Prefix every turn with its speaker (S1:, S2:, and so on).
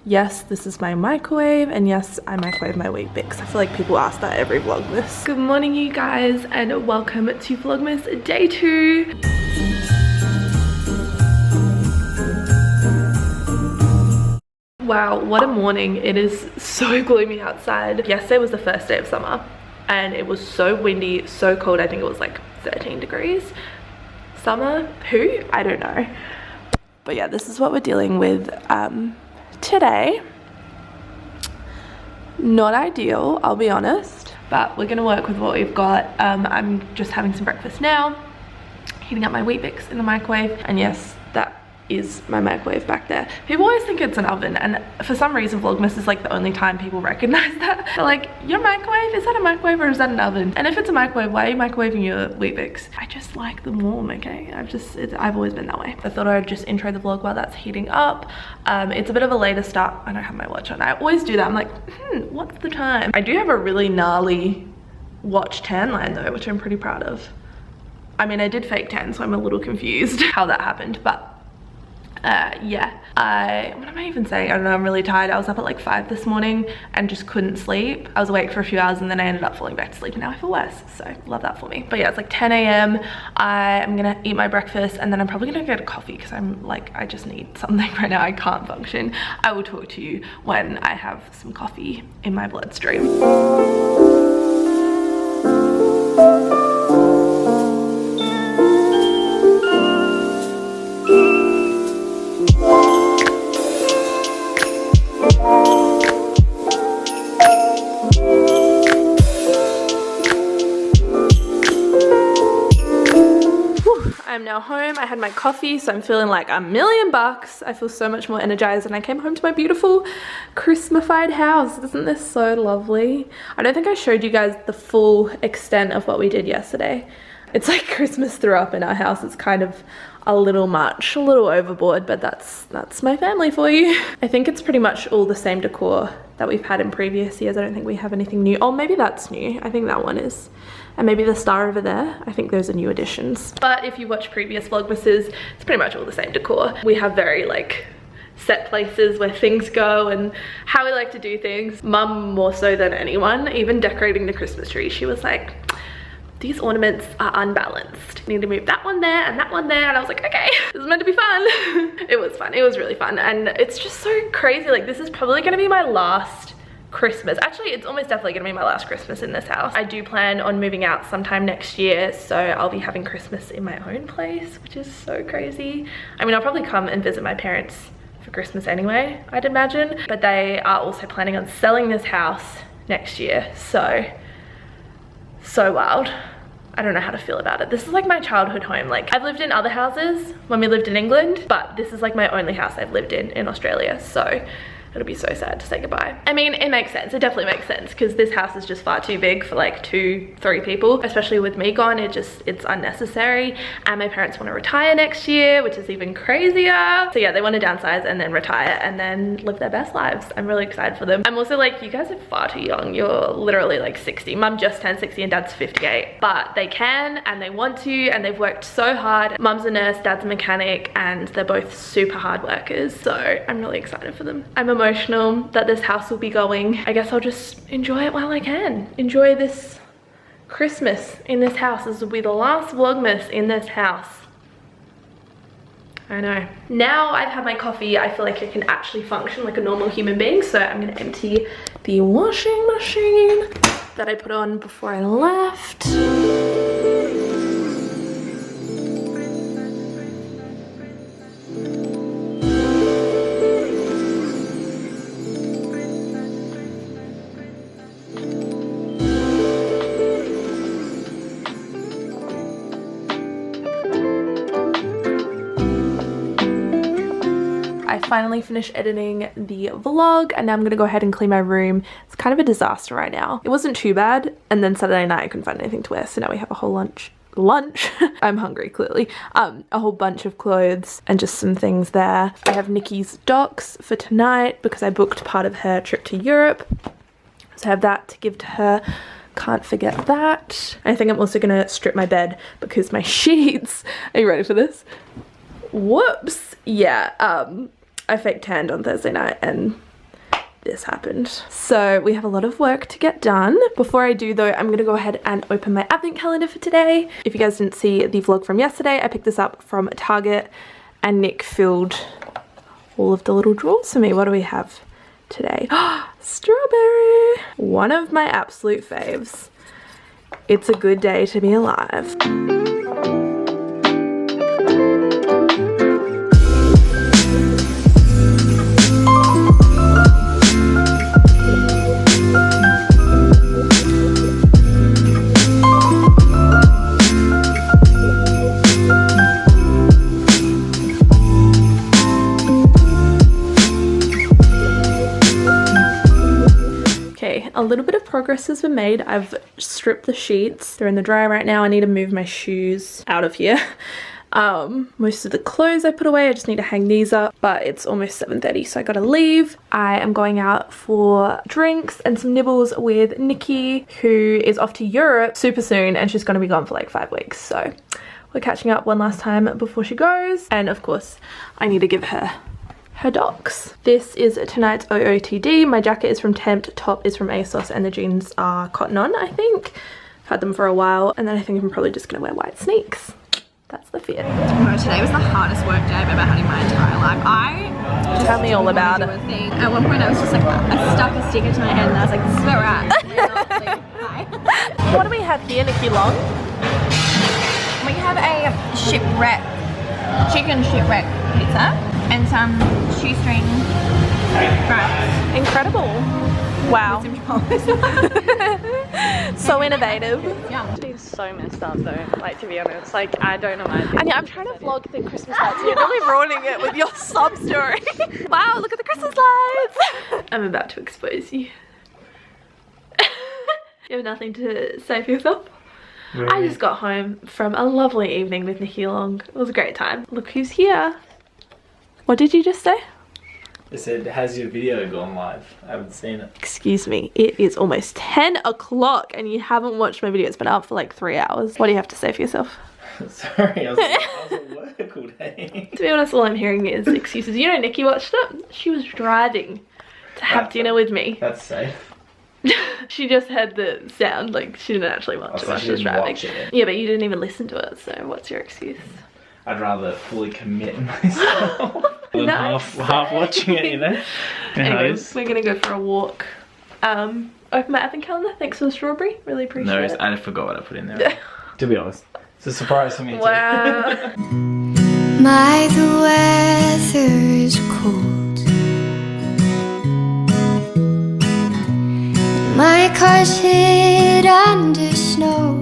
S1: Yes, this is my microwave, and yes, I microwave my Weet-Bix. I feel like people ask that every Vlogmas. Good morning, you guys, and welcome to Vlogmas day 2. Wow, what a morning. It is so gloomy outside. Yesterday was the first day of summer, and it was so windy, so cold. I think it was like 13 degrees. Summer? Who? I don't know. But yeah, this is what we're dealing with today. Not ideal, I'll be honest, but we're gonna work with what we've got. I'm just having some breakfast now, heating up my Weet-Bix in the microwave, and yes, that is my microwave back there. People always think it's an oven, and for some reason Vlogmas is like the only time people recognize that. They're like, your microwave, is that a microwave or is that an oven? And if it's a microwave, why are you microwaving your Weet-Bix? I just like them warm, okay? I've always been that way. I thought I'd just intro the vlog while that's heating up. It's a bit of a later start. I don't have my watch on. I always do that. I'm like, what's the time? I do have a really gnarly watch tan line though, which I'm pretty proud of. I mean, I did fake tan, so I'm a little confused how that happened, but yeah, what am I even saying? I don't know, I'm really tired. I was up at like 5 this morning and just couldn't sleep. I was awake for a few hours and then I ended up falling back to sleep, and now I feel worse, so love that for me. But yeah, it's like 10 a.m. I'm gonna eat my breakfast and then I'm probably gonna get a coffee because I'm like, I just need something right now. I can't function. I will talk to you when I have some coffee in my bloodstream. I'm now home. I had my coffee, so I'm feeling like $1,000,000. I feel so much more energized, and I came home to my beautiful Christmasified house. Isn't this so lovely? I don't think I showed you guys the full extent of what we did yesterday. It's like Christmas threw up in our house. It's kind of a little much, a little overboard, but that's my family for you. I think it's pretty much all the same decor that we've had in previous years. I don't think we have anything new. Oh, maybe that's new. I think that one is. And maybe the star over there, I think those are new additions. But if you watch previous Vlogmases, it's pretty much all the same decor. We have very like set places where things go and how we like to do things. Mum more so than anyone, even decorating the Christmas tree, she was like, these ornaments are unbalanced. You need to move that one there and that one there. And I was like, okay, this is meant to be fun. It was fun, it was really fun. And it's just so crazy. Like, this is probably gonna be my last Christmas. Actually, it's almost definitely gonna be my last Christmas in this house. I do plan on moving out sometime next year, so I'll be having Christmas in my own place, which is so crazy. I mean, I'll probably come and visit my parents for Christmas anyway, I'd imagine, but they are also planning on selling this house next year, so wild. I don't know how to feel about it. This is like my childhood home. Like, I've lived in other houses when we lived in England, but this is like my only house I've lived in Australia, so it'll be so sad to say goodbye. I mean, it makes sense. It definitely makes sense because this house is just far too big for like 2-3 people, especially with me gone. It's unnecessary. And my parents want to retire next year, which is even crazier. So yeah, they want to downsize and then retire and then live their best lives. I'm really excited for them. I'm also like, you guys are far too young. You're literally like 60. Mum just turned 60 and dad's 58. But they can and they want to, and they've worked so hard. Mum's a nurse, dad's a mechanic, and they're both super hard workers. So I'm really excited for them. I'm emotional that this house will be going. I guess I'll just enjoy it while I can. Enjoy this Christmas in this house. This will be the last Vlogmas in this house. I know. Now I've had my coffee, I feel like I can actually function like a normal human being, so I'm gonna empty the washing machine that I put on before I left. Finally finished editing the vlog, and now I'm gonna go ahead and clean my room. It's kind of a disaster right now. It wasn't too bad, and then Saturday night I couldn't find anything to wear, so now we have a whole lunch I'm hungry, clearly. A whole bunch of clothes and just some things there. I have Nikki's docs for tonight because I booked part of her trip to Europe, so I have that to give to her. Can't forget that. I think I'm also gonna strip my bed because my sheets, are you ready for this? Whoops. Yeah, I fake tanned on Thursday night and this happened. So we have a lot of work to get done. Before I do though, I'm gonna go ahead and open my advent calendar for today. If you guys didn't see the vlog from yesterday, I picked this up from Target and Nick filled all of the little drawers for me. What do we have today? Strawberry! One of my absolute faves. It's a good day to be alive. A little bit of progress has been made. I've stripped the sheets. They're in the dryer right now. I need to move my shoes out of here. Most of the clothes I put away, I just need to hang these up, but it's almost 7:30, so I gotta leave. I am going out for drinks and some nibbles with Nikki, who is off to Europe super soon, and she's gonna be gone for like 5 weeks. So we're catching up one last time before she goes. And of course, I need to give her docs. This is tonight's OOTD. My jacket is from Tempt, top is from ASOS, and the jeans are Cotton On, I think. I've had them for a while, and then I think I'm probably just gonna wear white sneaks. That's the fit.
S2: No, today was the hardest work day I've ever had in my entire life.
S1: Tell me all about it.
S2: At one point I was just like, I stuck a sticker to my head and I was like, this is where we're at. Hi.
S1: What do we have here, Nikki Long?
S2: We have a shipwreck, chicken shipwreck pizza and some shoestring fries.
S1: Incredible. Wow. So innovative.
S2: Yeah.
S3: It's so messed up though, like, to be honest. Like, I don't know my
S1: And yeah, I'm trying to vlog the Christmas lights. You're really ruining it with your sub story. Wow, look at the Christmas lights. I'm about to expose you. You have nothing to say for yourself? Really? I just got home from a lovely evening with Nikki Long. It was a great time. Look who's here. What did you just say?
S4: It said, has your video gone live? I haven't seen it.
S1: Excuse me, it is almost 10 o'clock and you haven't watched my video. It's been up for like 3 hours. What do you have to say for yourself?
S4: Sorry, I was at work all day.
S1: To be honest, all I'm hearing is excuses. You know, Nikki watched it. She was driving to have dinner with me.
S4: That's safe.
S1: She just heard the sound, like she didn't actually watch it while she was driving. Yeah, but you didn't even listen to it, so what's your excuse?
S4: I'd rather fully commit myself than half watching it, you know?
S1: Anyways, we're gonna go for a walk. Open my advent calendar. Thanks for the strawberry. Really appreciate it.
S4: No, I forgot what I put in there. To be honest, it's a surprise for me too.
S1: Wow.
S5: My, the weather's cold. My car's hid under snow.